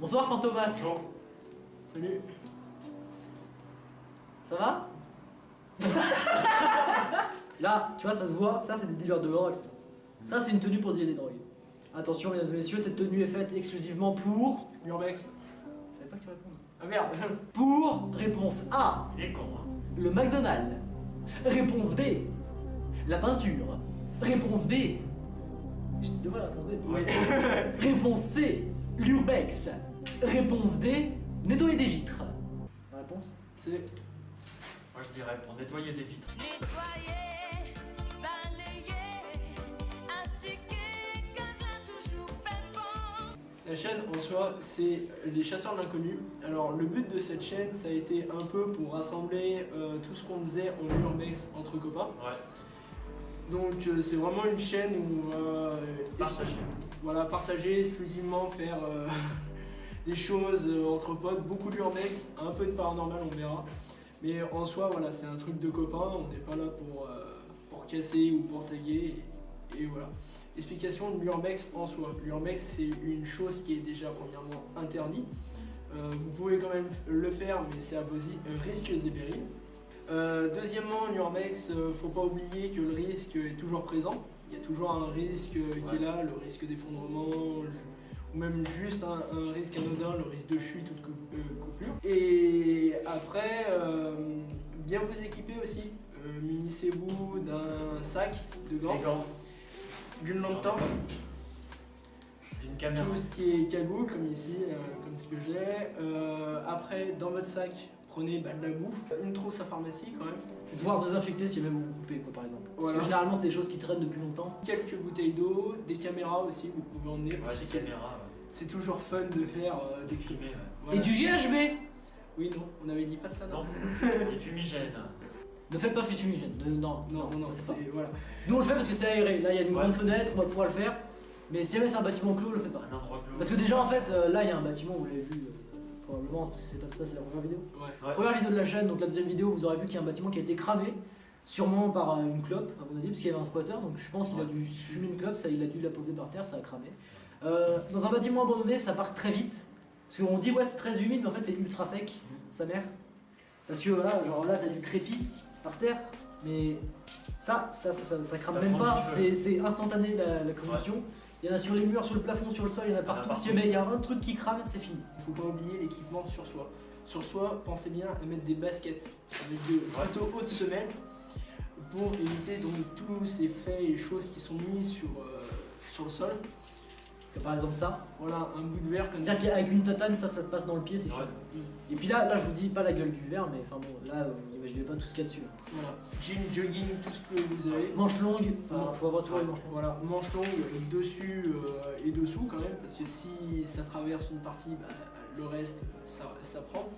Bonsoir Fantomas. Bonjour. Salut. Ça va? Là, tu vois, ça se voit, ça c'est des dealers de drogue. Ça c'est une tenue pour dealer des drogues. Attention mesdames et messieurs, cette tenue est faite exclusivement pour... Urbex. Je savais pas que tu répondais. Ah merde. Pour réponse A, Il est con, hein. le McDonald's. Réponse B, la peinture. Réponse B, je dis deux fois la réponse B. Oui. Réponse C, l'urbex. Réponse D, nettoyer des vitres. La réponse? C'est... Moi je dirais pour nettoyer des vitres. Nettoyer, balayer, astiquer, casin toujours pépant. La chaîne en soi, c'est les chasseurs de l'inconnu. Alors le but de cette chaîne, ça a été un peu pour rassembler tout ce qu'on faisait en urbex entre copains. Ouais. Donc c'est vraiment une chaîne où on va Partager. voilà, partager exclusivement, faire des choses entre potes, beaucoup d'urbex, un peu de paranormal, on verra. Mais en soi, voilà, c'est un truc de copains, on n'est pas là pour casser ou pour taguer, et voilà. Explication de l'urbex en soi. L'urbex, c'est une chose qui est déjà premièrement interdite. Vous pouvez quand même le faire, mais c'est à vos risques et périls. Deuxièmement, l'urbex, faut pas oublier que le risque est toujours présent. Il y a toujours un risque qui est là, le risque d'effondrement, ou même juste un risque anodin, le risque de chute ou de coupure. Et après, bien vous équiper aussi. Munissez-vous d'un sac de Des gants, gants. d'une lampe J'en ai torche, pas. D'une caméra. tout ce qui est cagoule comme ici, comme ce que j'ai. Après, dans votre sac, prenez de la bouffe, une trousse à pharmacie quand même, Pouvoir se désinfecter si jamais vous vous coupez, quoi, par exemple. Parce Voilà. que généralement, c'est des choses qui traînent depuis longtemps. quelques bouteilles d'eau, des caméras aussi, vous pouvez emmener. Ouais, parce que des c'est- caméras. C'est toujours fun de faire Des fumées. Voilà. Et du GHB. Oui, non, on avait dit pas de ça, non. Non. Des fumigènes. Ne faites pas fumigène. Non, Non, faites pas. c'est... Voilà. Nous on le fait parce que c'est aéré. Là, il y a une Ouais. grande fenêtre, on va pouvoir le faire. Mais si jamais c'est un bâtiment clos, le faites pas. Un endroit glauque. Parce que déjà, en fait, là, il y a un bâtiment, vous l'avez vu, probablement, c'est parce que c'est pas ça, c'est la première vidéo. Ouais. Ouais. Première vidéo de la chaîne, donc la deuxième vidéo, vous aurez vu qu'il y a un bâtiment qui a été cramé, sûrement par une clope, à mon avis, parce qu'il y avait un squatter, donc je pense qu'il a dû fumer une clope, ça, il a dû la poser par terre, ça a cramé. Dans un bâtiment abandonné, ça part très vite, parce qu'on dit ouais c'est très humide, mais en fait c'est ultra sec, sa mère. Parce que voilà, genre là t'as du crépi par terre, mais ça crame Ça même prend pas, du feu. c'est instantané la combustion. Il y en a sur les murs, sur le plafond, sur le sol, il y en a partout. Si jamais il y a un truc qui crame, c'est fini. Il faut pas oublier l'équipement sur soi. Sur soi, pensez bien à mettre des baskets avec de plutôt hautes semelles pour éviter donc tous ces faits et choses qui sont mis sur le sol. Comme par exemple ça. Voilà, un bout de verre comme ça. C'est-à-dire qu'avec une tatane, ça te passe dans le pied, c'est Ouais. fini. Et puis là, je vous dis pas la gueule du verre, mais enfin bon, là, vous imaginez pas tout ce qu'il y a dessus. Voilà. Jean, jogging, tout ce que vous avez. Manche longue, enfin, faut avoir toujours les manches longues. Voilà, manche longue, dessus et dessous quand même, parce que si ça traverse une partie, bah, le reste, ça prend.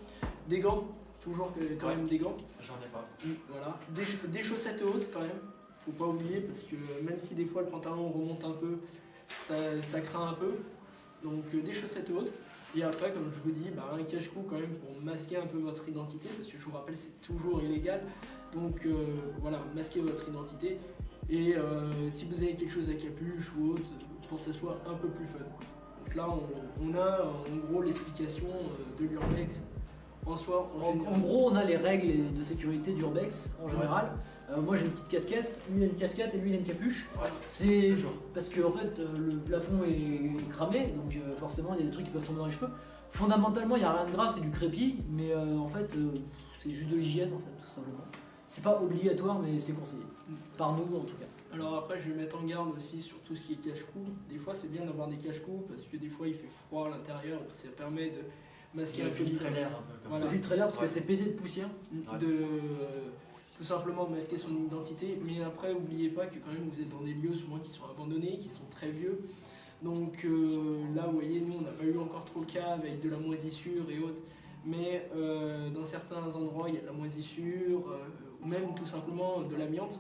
Des gants, toujours quand Ouais. même des gants. J'en ai pas. Voilà. Des chaussettes hautes quand même, faut pas oublier, parce que même si des fois le pantalon remonte un peu, ça craint un peu. Donc des chaussettes hautes. Et après, comme je vous dis, bah, un cache-cou quand même pour masquer un peu votre identité, parce que je vous rappelle, c'est toujours illégal. Donc voilà, masquez votre identité. Et si vous avez quelque chose à capuche ou autre, pour que ça soit un peu plus fun. Donc là, on a en gros l'explication de l'urbex en soi. En gros, on a les règles de sécurité d'Urbex en général. Moi j'ai une petite casquette, lui il a une casquette et lui il a une capuche. Ouais. C'est Toujours. parce que en fait le plafond est cramé, donc forcément il y a des trucs qui peuvent tomber dans les cheveux. Fondamentalement il n'y a rien de grave, c'est du crépi, mais en fait c'est juste de l'hygiène en fait tout simplement. C'est pas obligatoire mais c'est conseillé. Par nous en tout cas. Alors après, je vais mettre en garde aussi sur tout ce qui est cache-cou. Des fois, c'est bien d'avoir des cache-cou parce que des fois, il fait froid à l'intérieur. Ça permet de masquer un peu filtrer l'air un peu comme Voilà. Le filtre l'air parce Ouais. que c'est pété de poussière. de tout simplement masquer son identité. Mais après, n'oubliez pas que quand même, vous êtes dans des lieux souvent qui sont abandonnés, qui sont très vieux. Donc là, vous voyez, nous, on n'a pas eu encore trop le cas avec de la moisissure et autres. Mais dans certains endroits, il y a de la moisissure ou même tout simplement de l'amiante.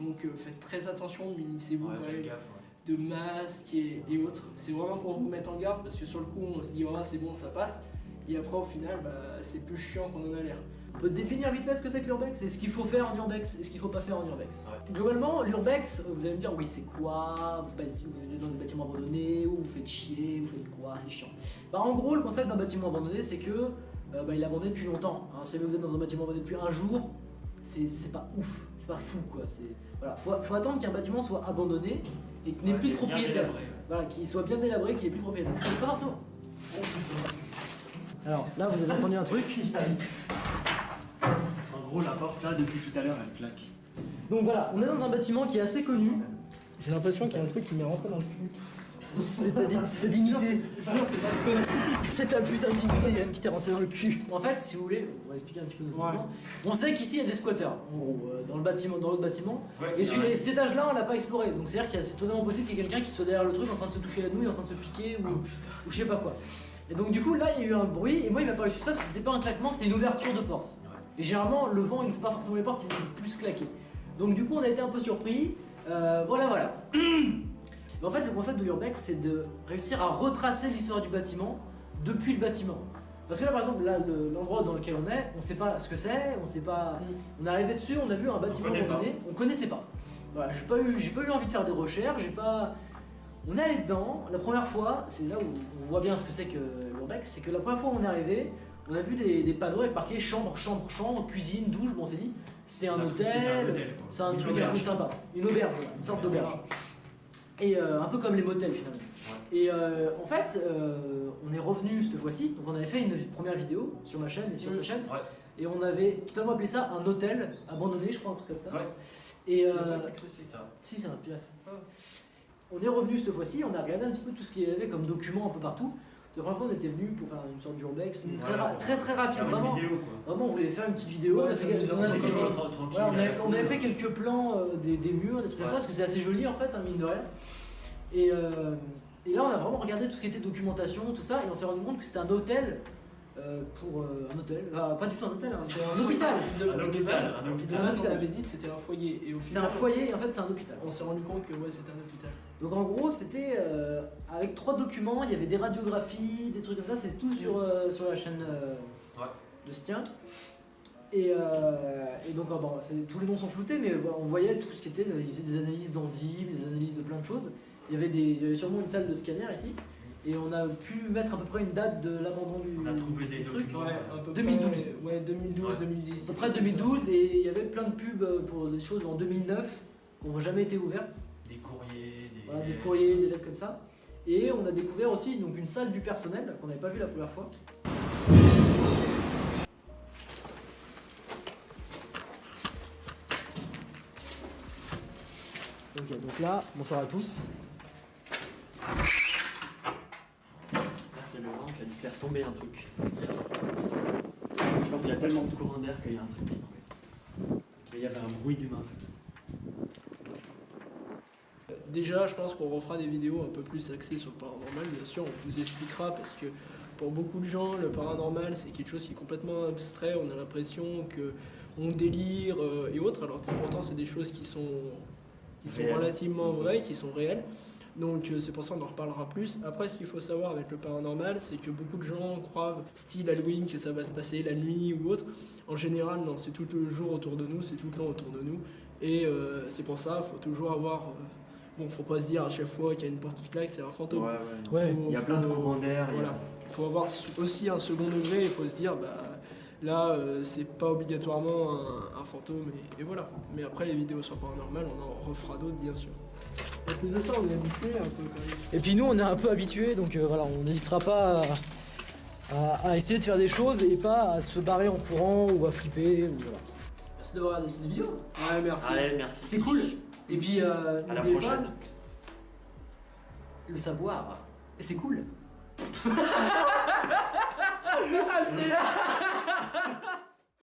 Donc faites très attention, munissez-vous Ouais, quand faites même gaffe. Ouais. de masques et autres. C'est vraiment pour vous mettre en garde parce que sur le coup, on se dit, oh, c'est bon, ça passe. Et après, au final, bah, c'est plus chiant qu'on en a l'air. On peut définir vite fait ce que c'est que l'urbex, et ce qu'il faut faire en urbex, et ce qu'il faut pas faire en urbex. Ouais. Globalement, l'urbex, vous allez me dire, oui, c'est quoi? Vous êtes dans des bâtiments abandonnés, ou vous faites chier, vous faites quoi? C'est chiant. Bah, en gros, le concept d'un bâtiment abandonné, c'est que il est abandonné depuis longtemps. Hein. Si vous êtes dans un bâtiment abandonné depuis un jour, c'est pas ouf, c'est pas fou quoi. Voilà, faut attendre qu'un bâtiment soit abandonné et qu'il n'ait plus de propriétaire. Voilà, qu'il soit bien délabré, qu'il n'ait plus de propriétaire. Pas forcément. Alors là, vous avez entendu un truc. En gros, la porte là, depuis tout à l'heure, elle claque. Donc voilà, on est dans un bâtiment qui est assez connu. J'ai l'impression qu'il y a un truc qui m'est rentré dans le cul. C'est ta dignité. C'est ta putain de dignité, Yann, qui t'est rentré dans le cul. En fait, si vous voulez, on va expliquer un petit peu notre mouvement. On sait qu'ici il y a des squatters, en gros, dans l'autre bâtiment. Ouais, Et cet étage-là, on l'a pas exploré. Donc c'est-à-dire que c'est totalement possible qu'il y ait quelqu'un qui soit derrière le truc en train de se toucher la nouille, en train de se piquer ou je sais pas quoi. Et donc du coup, là, il y a eu un bruit. Et moi, il m'a paru suspect parce que c'était pas un claquement, c'était une ouverture de porte. Et généralement, le vent, il ouvre pas forcément les portes, il fait plus claquer. Donc du coup, on a été un peu surpris. Voilà. Mais en fait, le concept de l'urbex, c'est de réussir à retracer l'histoire du bâtiment depuis le bâtiment. Parce que là, par exemple, là, l'endroit dans lequel on sait pas ce que c'est, on sait pas. On est arrivé dessus, on a vu un bâtiment abandonné, on connaissait pas. Voilà, j'ai pas eu envie de faire des recherches, On est allé dedans, la première fois, c'est là où on voit bien ce que c'est que l'urbex, c'est que la première fois où on est arrivé, on a vu des panneaux avec marqué chambre, cuisine, douche, bon on s'est dit, c'est un hôtel, c'est un truc un peu sympa, une auberge, voilà, une sorte d'auberge. Et un peu comme les motels finalement. Ouais. Et en fait, on est revenu cette fois-ci, donc on avait fait une première vidéo sur ma chaîne et sur sa chaîne, et on avait totalement appelé ça un hôtel abandonné, je crois, un truc comme ça. Ouais. Et c'est ça. Si, c'est un pire. On est revenu cette fois-ci, on a regardé un petit peu tout ce qu'il y avait comme documents un peu partout. La première fois, on était venu pour faire une sorte d'urbex, très rapide, vraiment. Vidéo, vraiment, on voulait faire une petite vidéo. On avait fait quelques plans des murs, des trucs comme ça, parce que c'est assez joli en fait, mine de rien. Et là, on a vraiment regardé tout ce qui était documentation, tout ça, et on s'est rendu compte que c'était un hôtel. Un hôtel, enfin, pas du tout un hôtel, hein, c'est un hôpital. Un hôpital. On avait dit que c'était un foyer. C'est un foyer et en fait c'est un hôpital. On s'est rendu compte que c'était un hôpital. Donc en gros c'était avec 3 documents, il y avait des radiographies, des trucs comme ça, c'est tout sur la chaîne de Stien. Et donc tous les noms sont floutés, mais on voyait tout ce qui était, il faisait des analyses d'enzymes, des analyses de plein de choses. Il y avait sûrement une salle de scanner ici. Et on a pu mettre à peu près une date de l'abandon du truc. On a trouvé des trucs. 2012. Ouais, 2012, 2010. À peu près 2012, et il y avait plein de pubs pour des choses en 2009 qui n'ont jamais été ouvertes. Des courriers, des courriers, des lettres comme ça. Et on a découvert aussi donc, une salle du personnel qu'on n'avait pas vue la première fois. Ok, donc là, bonsoir à tous. C'est le vent qui a dû faire tomber un truc. Je pense qu'il y a tellement de courant d'air qu'il y a un truc qui est tombé. Et il y avait un bruit d'humain. Déjà, je pense qu'on refera des vidéos un peu plus axées sur le paranormal. Bien sûr, on vous expliquera parce que pour beaucoup de gens, le paranormal, c'est quelque chose qui est complètement abstrait. On a l'impression qu'on délire et autres. Alors pourtant, c'est des choses qui sont relativement vraies, qui sont réelles. Donc c'est pour ça qu'on en reparlera plus. Après, ce qu'il faut savoir avec le paranormal, c'est que beaucoup de gens croient, style Halloween, que ça va se passer la nuit ou autre. En général, non, c'est tout le jour autour de nous, c'est tout le temps autour de nous. Et c'est pour ça, il faut toujours avoir... faut pas se dire à chaque fois qu'il y a une porte qui claque, c'est un fantôme. Il y a plein de courants d'air. Voilà. Il faut avoir aussi un second degré, il faut se dire, là, c'est pas obligatoirement un fantôme, et voilà. Mais après, les vidéos sur paranormal, on en refera d'autres, bien sûr. En plus de ça, on est habitué un peu quand même. Et puis nous, on est un peu habitués, donc voilà, on n'hésitera pas à essayer de faire des choses et pas à se barrer en courant ou à flipper. Voilà. Merci d'avoir regardé cette vidéo. Ouais, merci. Allez, merci. C'est cool. Et puis, à la prochaine. Pas, le savoir. Et c'est cool.